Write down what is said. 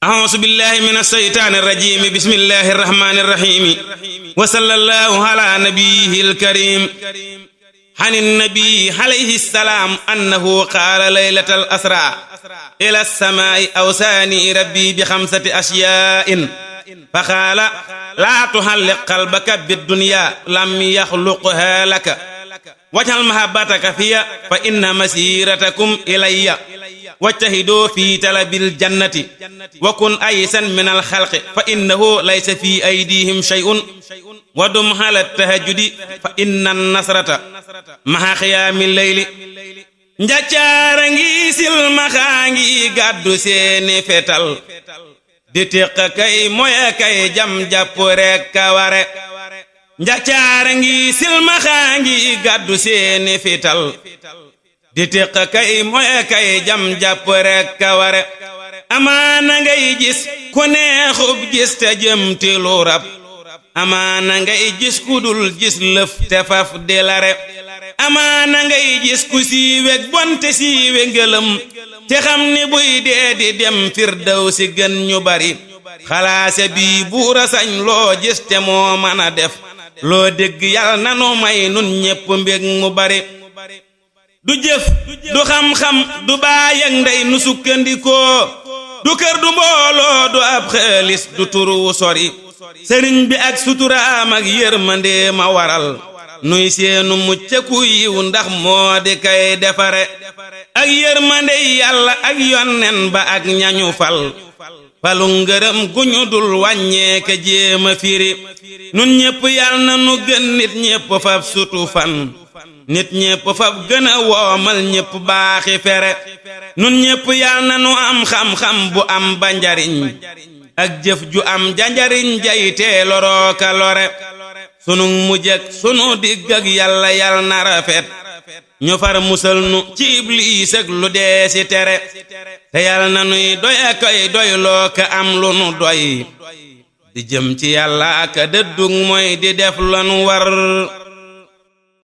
أعوذ بالله من الشيطان الرجيم بسم الله الرحمن الرحيم وصلى الله على نبيه الكريم عن النبي عليه السلام أنه قال ليلة الأسرى إلى السماء أوصاني ربي بخمسة أشياء فقال لا تحلق قلبك بالدنيا لم يخلقها لك واجعل محبتك فيها فإن مسيرتكم إلي واجتهدوا في طلب الجنة وكن أيسا من الخلق فإنه ليس في أيديهم شيء ودم على التهجد فإن النصرة مع قيام الليل njaccaara ngi silmaxa ngi gàddu seeni fetal di tiq kay moye kay jam jàpp rekk ka ware njaccaara ngi silmaxa ngi gàddu seeni fetal di tiq kay moye kay jam jàpp rekk ka ware amaana ngay gis ku neexub gis te jëm ti lu rab amaana ngay gis ku dul gis lëf te faf di lare amaana ngay gis ku siiweg bonte siiwe ngëlëm te xam ni buy dee di dem firdawsi gën ñu bari xalaase bii buura sañ loo gis te moo mën a def loo dégg yàlla nanu may nun ñépp mbég mu bari du jëf du xam-xam du baay ak ndey nu sukkandikoo du kër du mbooloo du ab xaalis du turu sori sëriñ bi ak suturaam ak yërmande ma waral nuy seenu mucc ku yiw ndax moo di kay defare ak yërmande yàlla ak yonnen ba ak ñañu fal falu ngërëm guñu dul wàññeeke jéema firi nun ñépp yàlla na nu gën nit ñépp fab sutu fan nit ñépp fab gën a woomal ñépp baaxi fere nun ñépp yàlla na nu am xam-xam bu am ba njariñ ak jëf ju am janjariñ jaytee lorooka lore sunu mujj ak sunu digg ak yàlla yal na rafet ñu far musal nu ci ibliis ak lu dee si tere te yal na nuy doy ak koy doy loo ka am lu nu doy di jëm ci yàlla ak dëddug mooy di def lanu war